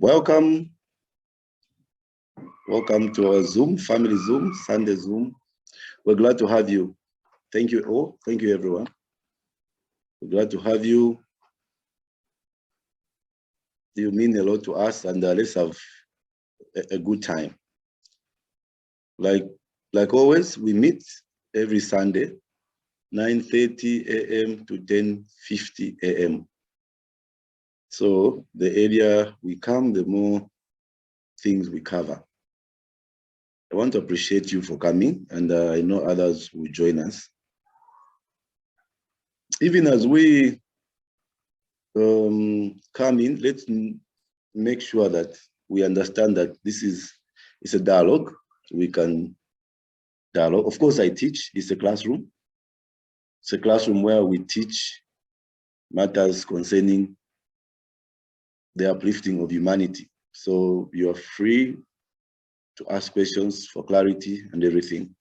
Welcome to our Zoom, family Zoom, Sunday Zoom. We're glad to have you. Thank you all. Thank you, everyone. We're glad to have you. You mean a lot to us, and let's have a good time. Like always, we meet every Sunday, 9:30 a.m. to 10:50 a.m. So the earlier we come, the more things we cover. I want to appreciate you for coming, and I know others will join us. Even as we come in, let's make sure that we understand that this is a dialogue. We can dialogue. Of course, I teach. It's a classroom. It's a classroom where we teach matters concerning the uplifting of humanity. So you are free to ask questions for clarity and everything.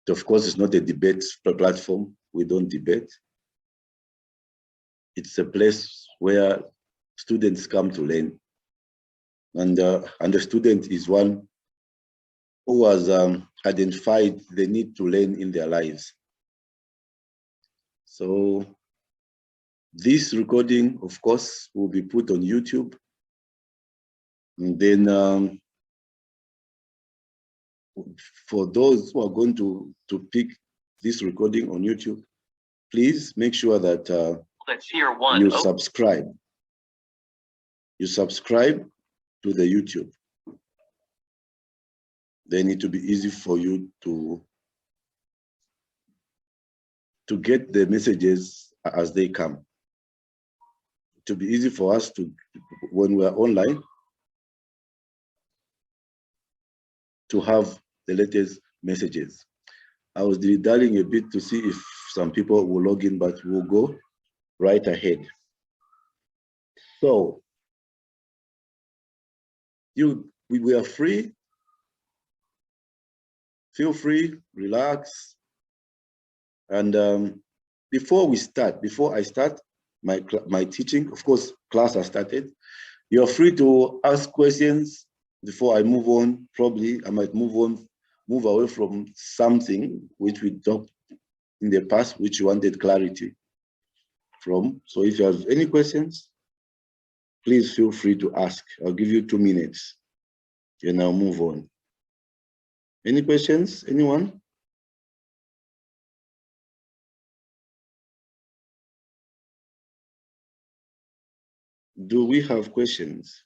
Of course, it's not a debate platform. We don't debate. It's a place where students come to learn. And the student is one who has identified the need to learn in their lives. So this recording, of course, will be put on YouTube. And then for those who are going to pick this recording on YouTube, please make sure that you subscribe. You subscribe to the YouTube. Then it will be easy for you to get the messages as they come. It will be easy for us to, when we are online, to have the latest messages. I was dialing a bit to see if some people will log in, but we'll go right ahead. So we are free. Feel free, relax. And before I start my teaching, of course, class has started. You're free to ask questions before I move on. Probably I might move away from something which we talked in the past, which you wanted clarity from. So if you have any questions, please feel free to ask. I'll give you 2 minutes and I'll move on. Any questions, anyone? Do we have questions?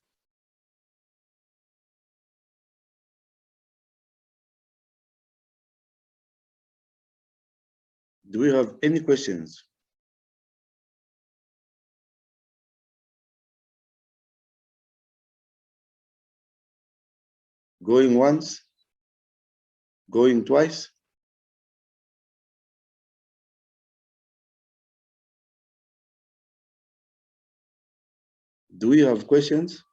Do we have any questions? Going once? Going twice? Do we have questions?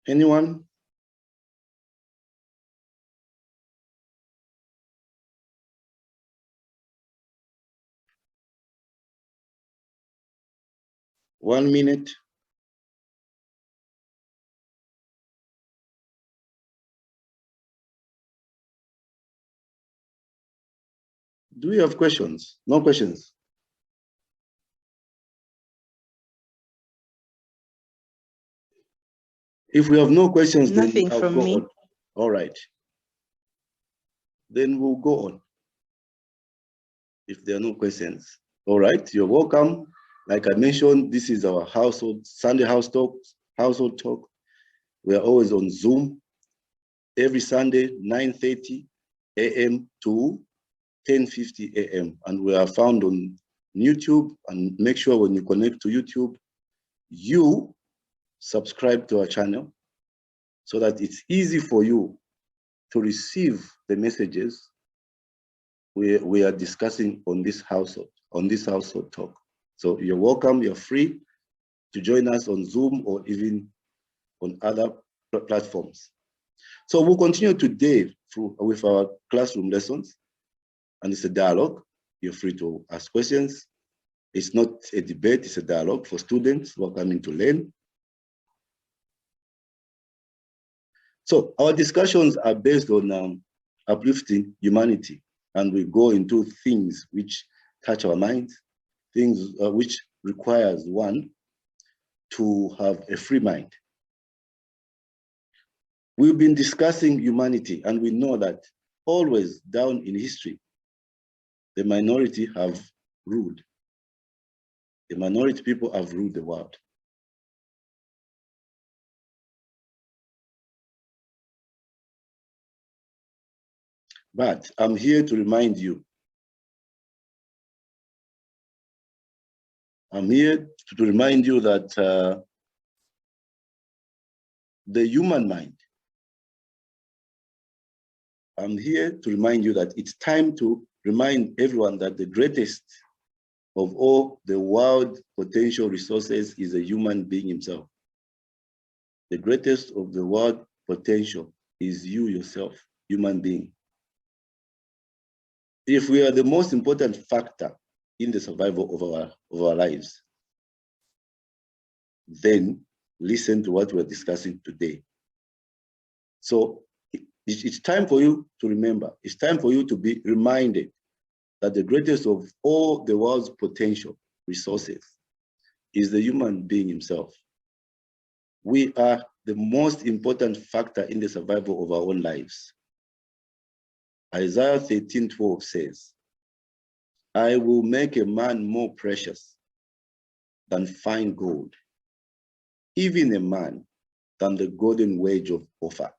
Anyone? One minute. Do we have questions? No questions. If we have no questions, nothing then I'll from go me. On. All right. Then we'll go on. If there are no questions. All right, you're welcome. Like I mentioned, this is our Sunday household talk. We are always on Zoom every Sunday, 9:30 a.m. to 10:50 a.m. And we are found on YouTube. And make sure when you connect to YouTube, you subscribe to our channel so that it's easy for you to receive the messages we are discussing on this household talk. So you're welcome, you're free to join us on Zoom or even on other platforms. So we'll continue today with our classroom lessons. and it's a dialogue. You're free to ask questions. It's not a debate, it's a dialogue for students who are coming to learn. So our discussions are based on uplifting humanity, and we go into things which touch our minds, things which requires one to have a free mind. We've been discussing humanity, and we know that always down in history, the minority have ruled. The minority people have ruled the world. But I'm here to remind you, that the human mind, I'm here to remind you that it's time to remind everyone that the greatest of all the world potential resources is a human being himself. The greatest of the world potential is you yourself, human being. If we are the most important factor in the survival of our lives, then listen to what we're discussing today. So it's time for you to remember, it's time for you to be reminded that the greatest of all the world's potential resources is the human being himself. We are the most important factor in the survival of our own lives. Isaiah 13:12 says, I will make a man more precious than fine gold, even a man than the golden wedge of Ophir.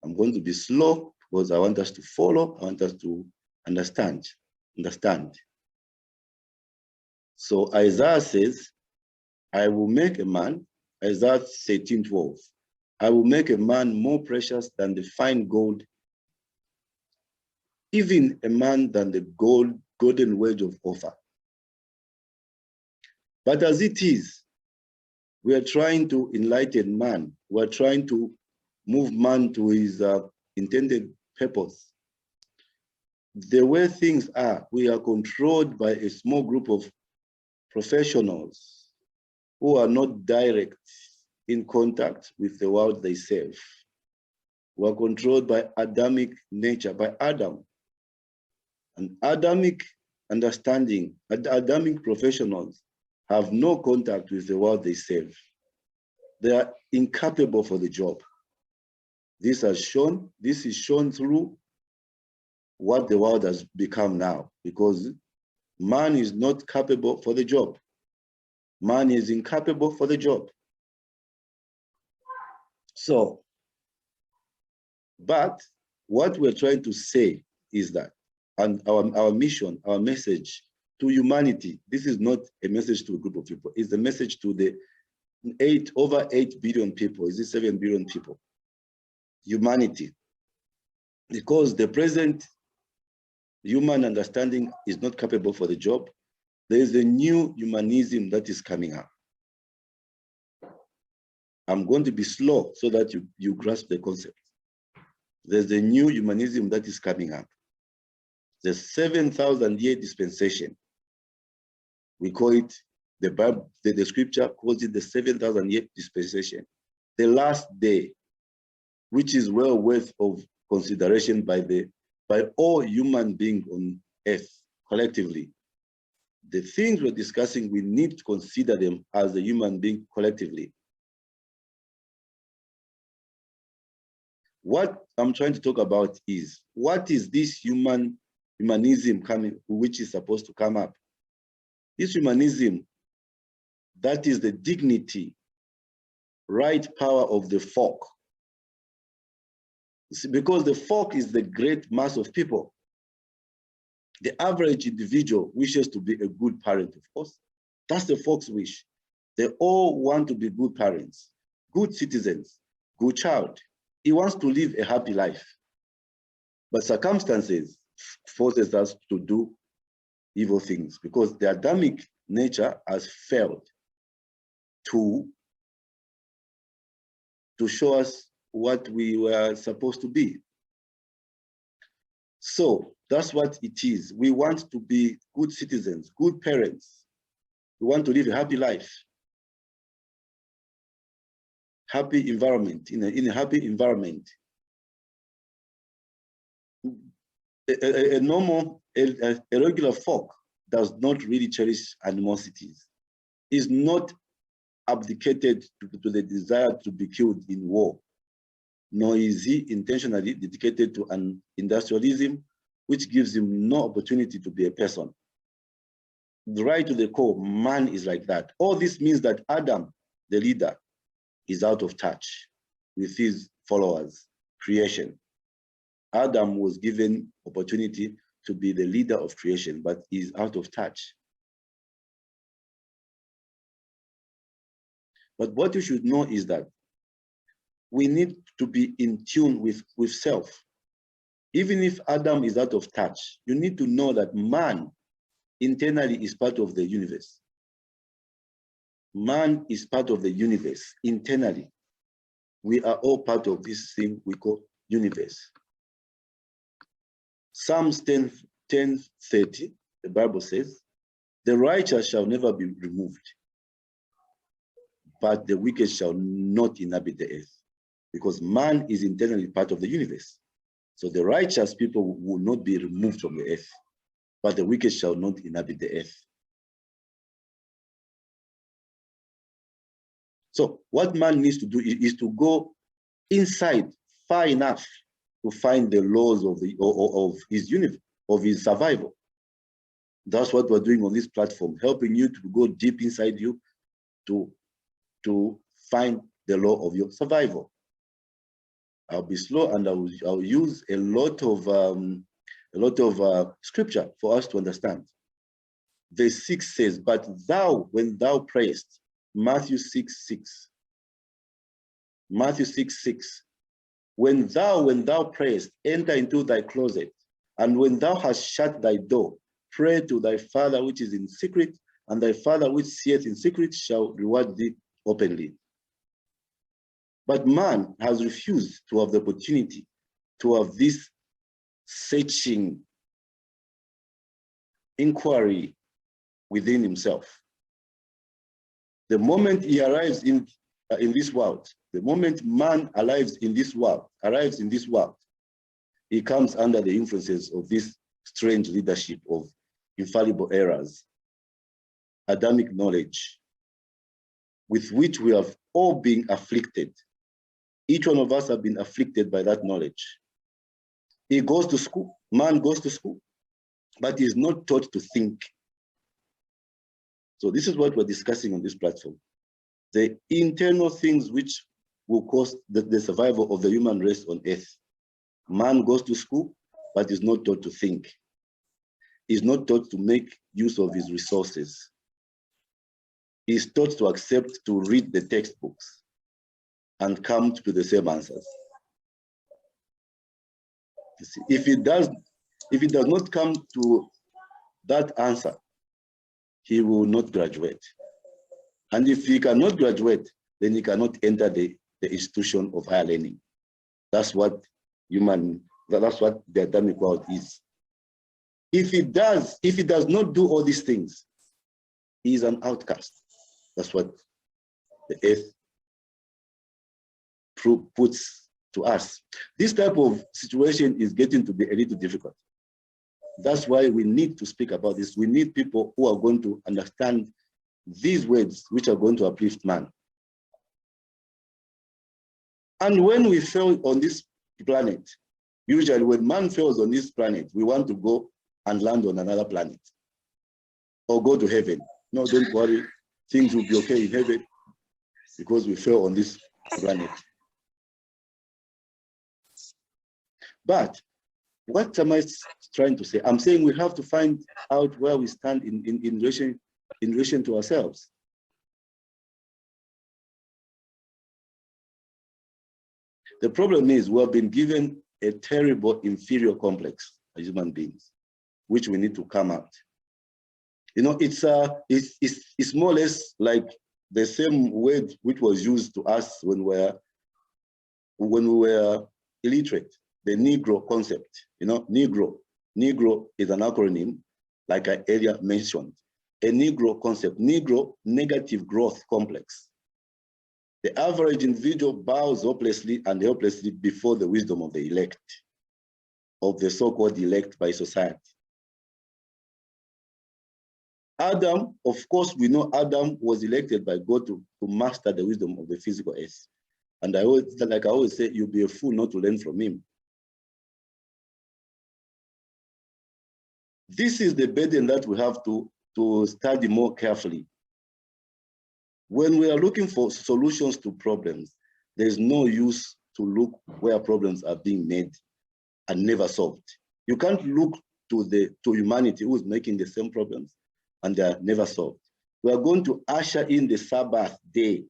I'm going to be slow because I want us to follow, I want us to understand. So Isaiah says, I will make a man, Isaiah 13:12, I will make a man more precious than the fine gold, even a man than the golden wedge of Ophir. But as it is, we are trying to enlighten man. We are trying to move man to his intended purpose. The way things are, we are controlled by a small group of professionals who are not direct in contact with the world they serve. We are controlled by Adamic nature, by Adam. And Adamic understanding, Adamic professionals have no contact with the world they serve. They are incapable for the job. This is shown through what the world has become now, because man is not capable for the job. Man is incapable for the job. So, but what we're trying to say is that, and our mission, our message to humanity, this is not a message to a group of people, it's a message to the over 8 billion people, is it 7 billion people? Humanity. Because the present human understanding is not capable for the job, there is a new humanism that is coming up. I'm going to be slow so that you grasp the concept. There's a new humanism that is coming up. The 7,000-year dispensation. We call it, the Bible, the scripture calls it the 7,000-year dispensation. The last day, which is well worth of consideration by all human beings on earth collectively. The things we're discussing, we need to consider them as a human being collectively. What I'm trying to talk about is, what is this humanism which is supposed to come up? This humanism, that is the dignity, right power of the folk. Because the folk is the great mass of people. The average individual wishes to be a good parent, of course. That's the folk's wish. They all want to be good parents, good citizens, good child. He wants to live a happy life. But circumstances forces us to do evil things because the Adamic nature has failed to show us what we were supposed to be. So that's what it is. We want to be good citizens, good parents. We want to live a happy life, happy environment, in a happy environment. A regular folk does not really cherish animosities, is not abdicated to the desire to be killed in war, nor is he intentionally dedicated to an industrialism which gives him no opportunity to be a person. Right to the core, man is like that. All this means that Adam, the leader, is out of touch with his followers, creation. Adam was given opportunity to be the leader of creation, but is out of touch. But what you should know is that we need to be in tune with self. Even if Adam is out of touch, you need to know that man internally is part of the universe. Man is part of the universe internally. We are all part of this thing we call universe. Psalms 10:30, the Bible says, the righteous shall never be removed, but the wicked shall not inhabit the earth. Because man is internally part of the universe. So the righteous people will not be removed from the earth, but the wicked shall not inhabit the earth. So what man needs to do is to go inside far enough to find the laws of his universe, of his survival. That's what we're doing on this platform, helping you to go deep inside you to find the law of your survival. I'll be slow and I'll use a lot of scripture for us to understand. Verse 6 says, but thou, when thou prayest, Matthew 6:6. Matthew 6:6. When thou prayest, enter into thy closet, and when thou hast shut thy door, pray to thy Father which is in secret, and thy Father which seeth in secret shall reward thee openly. But man has refused to have the opportunity to have this searching inquiry within himself. The moment he arrives in this world, the moment man arrives in this world, he comes under the influences of this strange leadership of infallible errors, Adamic knowledge, with which we have all been afflicted. Each one of us have been afflicted by that knowledge. He goes to school, man goes to school, but he is not taught to think. So this is what we're discussing on this platform. The internal things which will cause the survival of the human race on earth. Man goes to school, but is not taught to think. He's not taught to make use of his resources. He's taught to accept, to read the textbooks and come to the same answers. You see, if it does not come to that answer, he will not graduate. And if he cannot graduate, then he cannot enter the institution of higher learning. That's what the Adamic world is. If he does not do all these things, he is an outcast. That's what the earth puts to us. This type of situation is getting to be a little difficult. That's why we need to speak about this. We need people who are going to understand these words, which are going to uplift man. And when we fell on this planet, usually when man fails on this planet, we want to go and land on another planet or go to heaven. No, don't worry, things will be okay in heaven because we fell on this planet. But what am I trying to say? I'm saying we have to find out where we stand in relation to ourselves. The problem is we have been given a terrible inferior complex as human beings, which we need to come out. You know, it's more or less like the same word which was used to us when we were illiterate. the Negro concept. You know, Negro. Negro is an acronym, like I earlier mentioned. A Negro concept, Negro negative growth complex. The average individual bows hopelessly and helplessly before the wisdom of the elect, of the so-called elect by society. Adam, of course, we know Adam was elected by God to master the wisdom of the physical earth. And I always say, you'll be a fool not to learn from him. This is the burden that we have to study more carefully. When we are looking for solutions to problems, there's no use to look where problems are being made and never solved. You can't look to humanity who is making the same problems and they are never solved. We are going to usher in the Sabbath day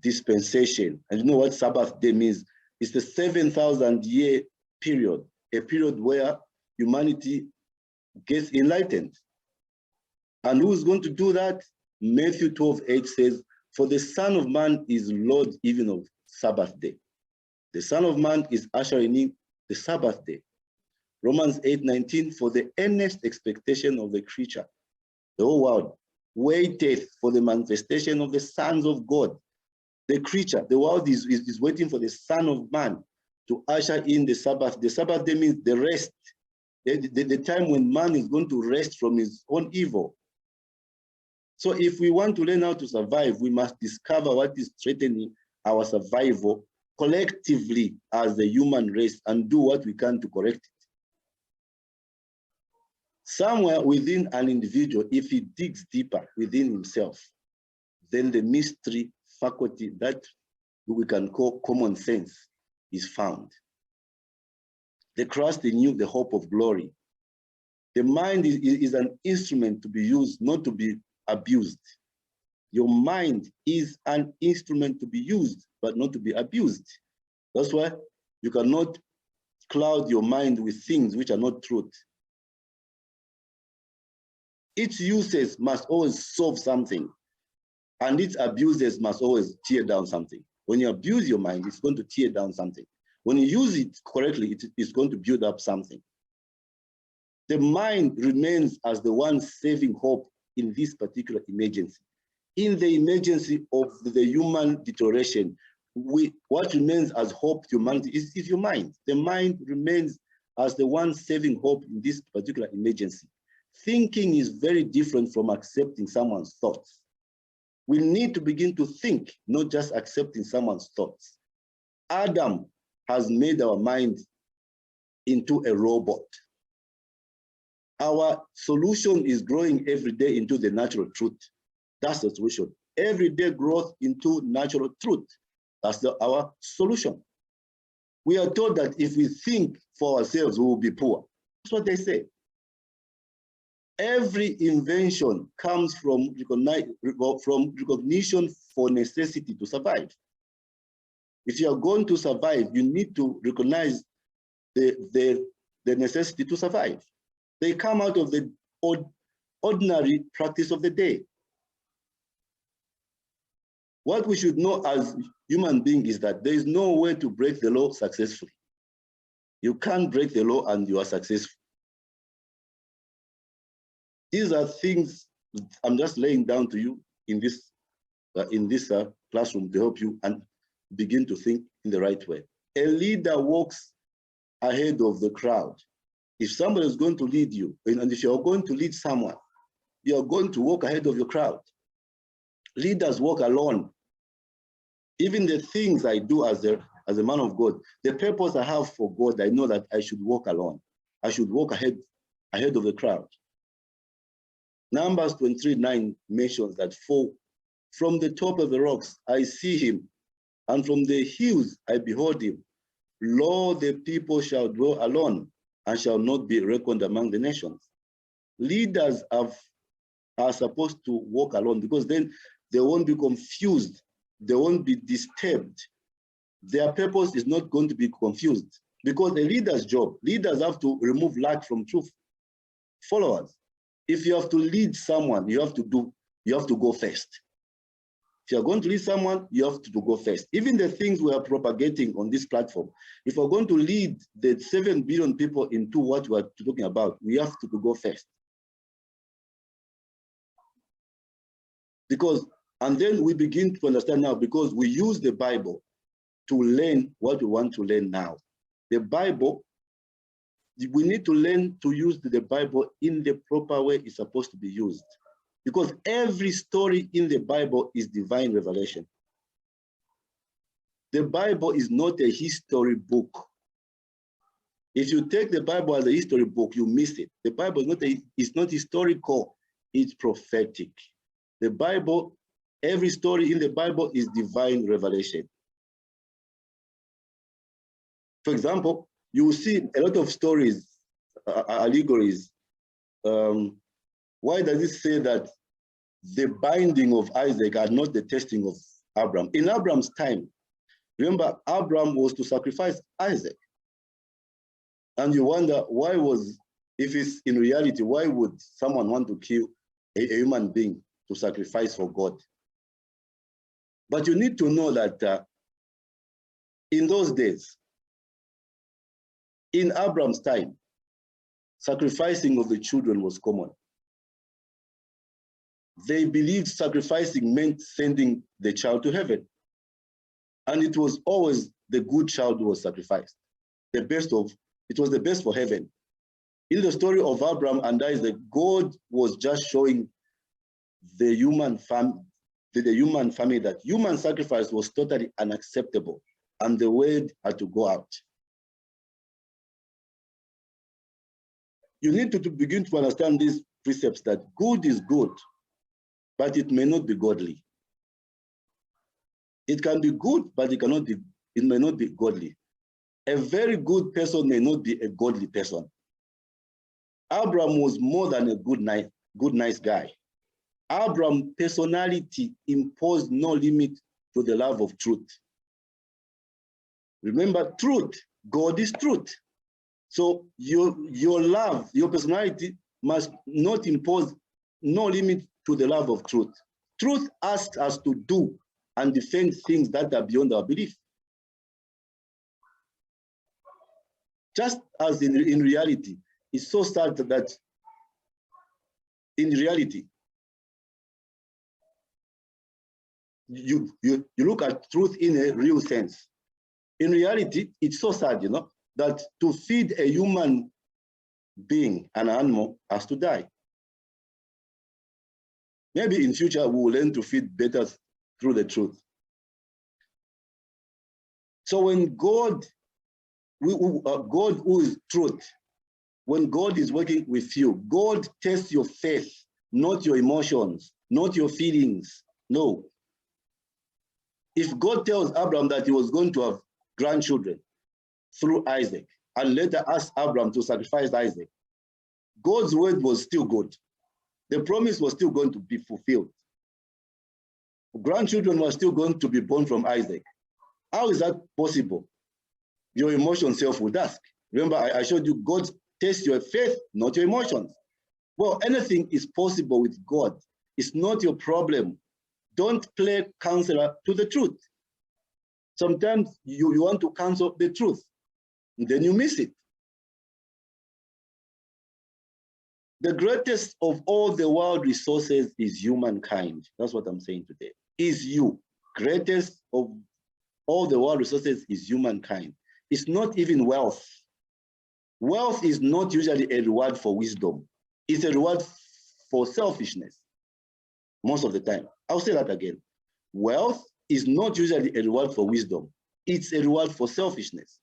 dispensation. And you know what Sabbath day means? It's the 7,000-year period, a period where humanity gets enlightened. And who is going to do that? Matthew 12:8 says, for the Son of Man is Lord even of Sabbath day. The Son of Man is ushering in the Sabbath day. Romans 8:19, for the earnest expectation of the creature, the whole world, waiteth for the manifestation of the sons of God. The creature, the world is waiting for the Son of Man to usher in the Sabbath. The Sabbath day means the rest, the time when man is going to rest from his own evil. So if we want to learn how to survive, we must discover what is threatening our survival collectively as the human race and do what we can to correct it. Somewhere within an individual, if he digs deeper within himself, then the mystery faculty that we can call common sense is found. The Christ in you, the hope of glory. The mind is an instrument to be used, not to be abused. Your mind is an instrument to be used, but not to be abused. That's why you cannot cloud your mind with things which are not truth. Its uses must always solve something, and its abuses must always tear down something. When you abuse your mind, it's going to tear down something. When you use it correctly, it's going to build up something. The mind remains as the one saving hope in this particular emergency. In the emergency of the human deterioration, what remains as hope to humanity is your mind. The mind remains as the one saving hope in this particular emergency. Thinking is very different from accepting someone's thoughts. We need to begin to think, not just accepting someone's thoughts. Adam has made our mind into a robot. Our solution is growing every day into the natural truth. That's the solution. Everyday growth into natural truth. That's our solution. We are told that if we think for ourselves, we will be poor. That's what they say. Every invention comes from recognition for necessity to survive. If you are going to survive, you need to recognize the necessity to survive. They come out of the ordinary practice of the day. What we should know as human beings is that there is no way to break the law successfully. You can't break the law and you are successful. These are things I'm just laying down to you in this classroom to help you and begin to think in the right way. A leader walks ahead of the crowd. If somebody is going to lead you, and if you're going to lead someone, you're going to walk ahead of your crowd. Leaders walk alone. Even the things I do as a man of God, the purpose I have for God, I know that I should walk alone. I should walk ahead of the crowd. Numbers 23:9 mentions that, for from the top of the rocks I see him, and from the hills I behold him. Lo, the people shall dwell alone, and shall not be reckoned among the nations. Leaders are supposed to walk alone, because then they won't be confused. They won't be disturbed. Their purpose is not going to be confused, because a leader's job, leaders have to remove lack from truth. Followers, if you have to lead someone, you have to go first. If you're going to lead someone, you have to go first. Even the things we are propagating on this platform, if we're going to lead the 7 billion people into what we're talking about, we have to go first. Because, and then we begin to understand now, because we use the Bible to learn what we want to learn now. The Bible, we need to learn to use the Bible in the proper way it's supposed to be used. Because every story in the Bible is divine revelation. The Bible is not a history book. If you take the Bible as a history book, you miss it. The Bible is not historical, it's prophetic. The Bible, every story in the Bible is divine revelation. For example, you will see a lot of stories, allegories. Why does it say that the binding of Isaac are not the testing of Abraham? In Abraham's time, remember, Abraham was to sacrifice Isaac. And you wonder, why was, if it's in reality, why would someone want to kill a human being to sacrifice for God? But you need to know that in those days, in Abraham's time, sacrificing of the children was common. They believed sacrificing meant sending the child to heaven. And it was always the good child who was sacrificed. It was the best for heaven. In the story of Abraham and Isaac, God was just showing the human family that human sacrifice was totally unacceptable, and the word had to go out. You need to begin to understand these precepts, that good is good, but it may not be godly. It can be good, but it may not be godly. A very good person may not be a godly person. Abraham was more than a good, nice guy. Abraham's personality imposed no limit to the love of truth. Remember, truth, God is truth. So your love, your personality must not impose no limit to the love of truth. Truth asks us to do and defend things that are beyond our belief. Just as in reality, it's so sad that in reality, you look at truth in a real sense. In reality, it's so sad, you know, that to feed a human being, an animal has to die. Maybe in future, we will learn to feed better through the truth. So when God who is truth, when God is working with you, God tests your faith, not your emotions, not your feelings. No. If God tells Abraham that he was going to have grandchildren through Isaac, and later asked Abraham to sacrifice Isaac, God's word was still good. The promise was still going to be fulfilled. Grandchildren were still going to be born from Isaac. How is that possible? Your emotion self would ask. Remember, I showed you God tests your faith, not your emotions. Well, anything is possible with God. It's not your problem. Don't play counselor to the truth. Sometimes you want to counsel the truth, and then you miss it. The greatest of all the world resources is humankind. That's what I'm saying today. Is you. Greatest of all the world resources is humankind. It's not even wealth. Wealth is not usually a reward for wisdom. It's a reward for selfishness most of the time. I'll say that again. Wealth is not usually a reward for wisdom. It's a reward for selfishness.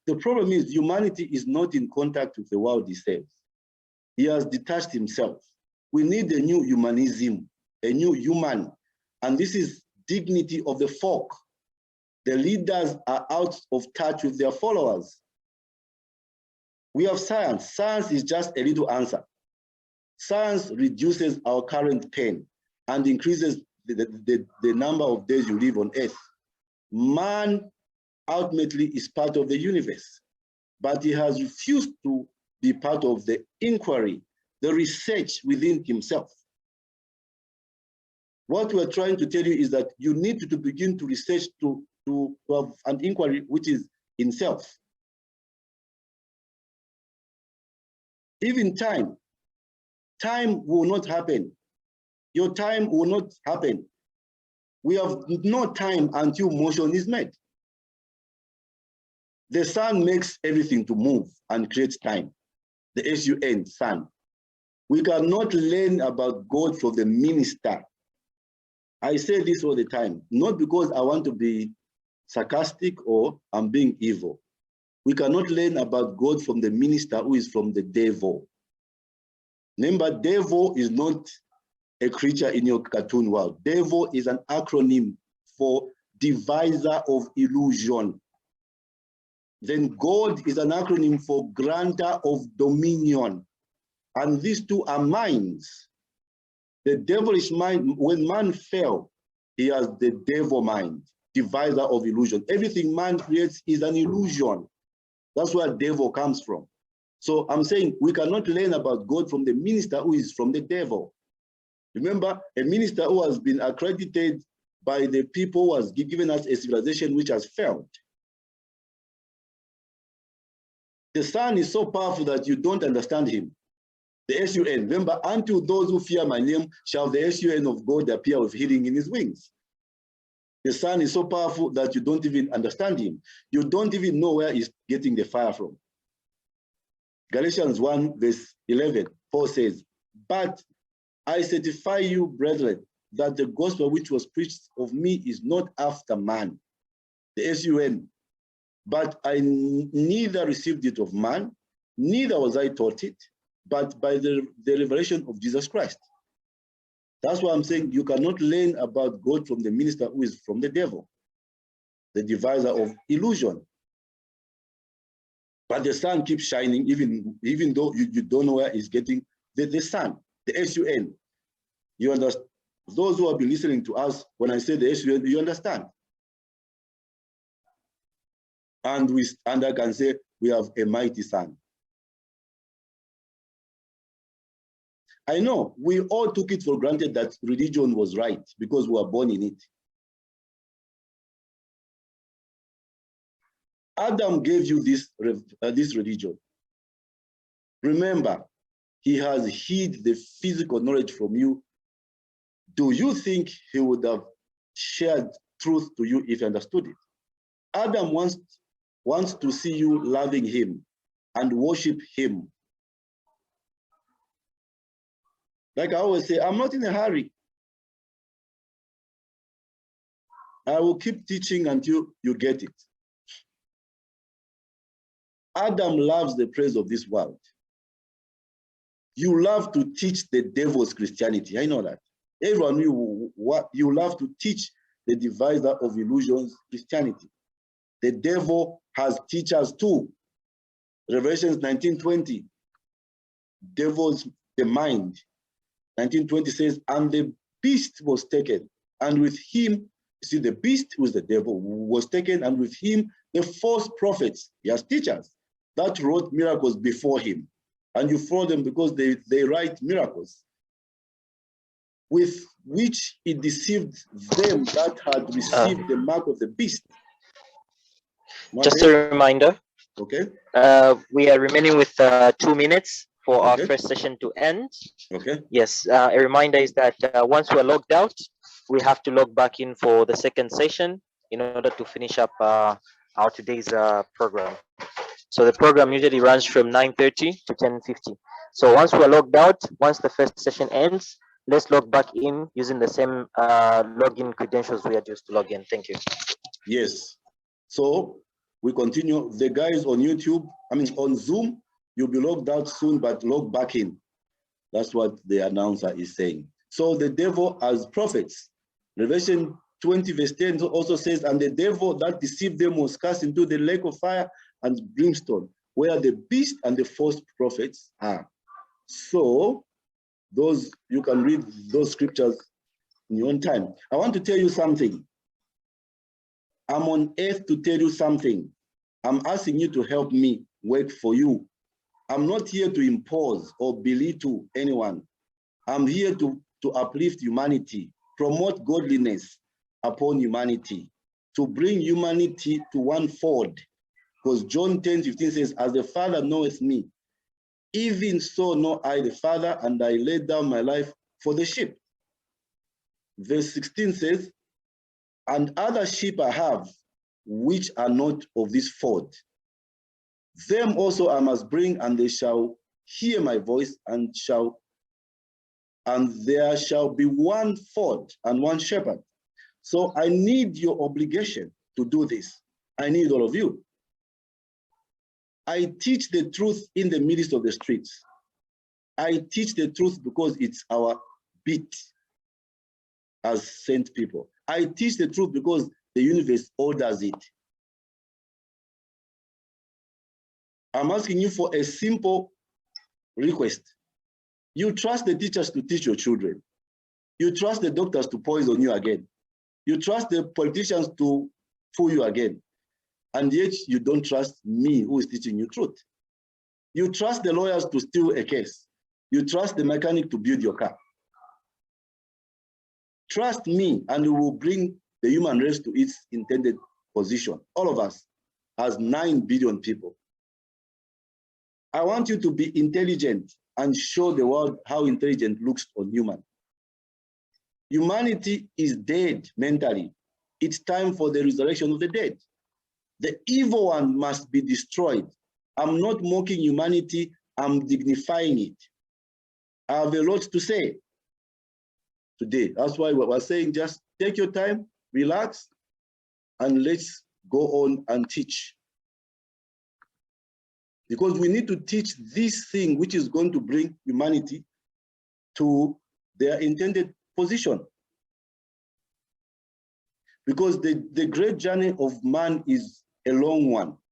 The problem is humanity is not in contact with the world he serves. He has detached himself. We need a new humanism, a new human. And this is dignity of the folk. The leaders are out of touch with their followers. We have science. Science is just a little answer. Science reduces our current pain and increases the number of days you live on Earth. Man ultimately is part of the universe, but he has refused to be part of the inquiry the research within himself. What we're trying to tell you is that you need to begin to research to have an inquiry which is in self. Even time will not happen. Your time will not happen. We have no time until motion is made. The sun makes everything to move and creates time. The S-U-N, sun. We cannot learn about God from the minister. I say this all the time, not because I want to be sarcastic or I'm being evil. We cannot learn about God from the minister who is from the devil. Remember, devil is not a creature in your cartoon world. Devil is an acronym for deviser of illusion. Then God is an acronym for granter of dominion. And these two are minds. The devilish mind, when man fell, he has the devil mind, deviser of illusion. Everything man creates is an illusion. That's where devil comes from. So I'm saying we cannot learn about God from the minister who is from the devil. Remember, a minister who has been accredited by the people who has given us a civilization which has failed. The Son is so powerful that you don't understand him. The S-U-N, remember, until those who fear my name shall the S-U-N of God appear with healing in his wings. The Son is so powerful that you don't even understand him. You don't even know where he's getting the fire from. Galatians 1 verse 11, Paul says, but I certify you, brethren, that the gospel which was preached of me is not after man, the S-U-N, but I neither received it of man, neither was I taught it, but by the revelation of Jesus Christ. That's why I'm saying you cannot learn about God from the minister who is from the devil, the deviser of illusion. But the sun keeps shining even though you don't know where it's getting the sun, the S-U-N. You understand? Those who have been listening to us, when I say the S-U-N, you understand. And I can say we have a mighty sun. I know we all took it for granted that religion was right because we were born in it. Adam gave you this religion. Remember, he has hid the physical knowledge from you. Do you think he would have shared truth to you if he understood it? Adam wants to see you loving him and worship him. Like I always say, I'm not in a hurry. I will keep teaching until you get it. Adam loves the praise of this world. You love to teach the devil's Christianity. I know that. Everyone, you love to teach the deviser of illusions Christianity. The devil has teachers too. Revelations 19:20. Devil's the mind. 19:20 says, and the beast was taken, and with him, see, the beast was the devil, was taken, and with him the false prophets, he has teachers that wrote miracles before him. And you follow them because they write miracles, with which he deceived them that had received the mark of the beast. Just a reminder. Okay. We are remaining with 2 minutes for our first session to end. Okay. Yes, a reminder is that once we're logged out, we have to log back in for the second session in order to finish up our today's program. So the program usually runs from 9:30 to 10:50. So once we're logged out, once the first session ends, let's log back in using the same login credentials we had used to log in. Thank you. Yes. So we continue. The guys on YouTube, on Zoom, you'll be logged out soon, but log back in. That's what the announcer is saying. So the devil as prophets. Revelation 20 verse 10 also says, and the devil that deceived them was cast into the lake of fire and brimstone, where the beast and the false prophets are. So you can read those scriptures in your own time. I want to tell you something. I'm on earth to tell you something. I'm asking you to help me work for you. I'm not here to impose or belittle anyone. I'm here to uplift humanity, promote godliness upon humanity, to bring humanity to one fold. Because John 10:15 says, as the Father knoweth me, even so know I the Father, and I lay down my life for the sheep. Verse 16 says, and other sheep I have, which are not of this fold. Them also I must bring, and they shall hear my voice, and there shall be one fold and one shepherd. So I need your obligation to do this. I need all of you. I teach the truth in the midst of the streets. I teach the truth because it's our beat as saint people. I teach the truth because the universe orders it. I'm asking you for a simple request. You trust the teachers to teach your children. You trust the doctors to poison you again. You trust the politicians to fool you again. And yet you don't trust me who is teaching you truth. You trust the lawyers to steal a case. You trust the mechanic to build your car. Trust me, and you will bring the human race to its intended position. All of us, as 9 billion people. I want you to be intelligent and show the world how intelligent looks on human. Humanity is dead mentally. It's time for the resurrection of the dead. The evil one must be destroyed. I'm not mocking humanity, I'm dignifying it. I have a lot to say today. That's why we're saying just take your time, relax, and let's go on and teach. Because we need to teach this thing which is going to bring humanity to their intended position. Because the great journey of man is a long one.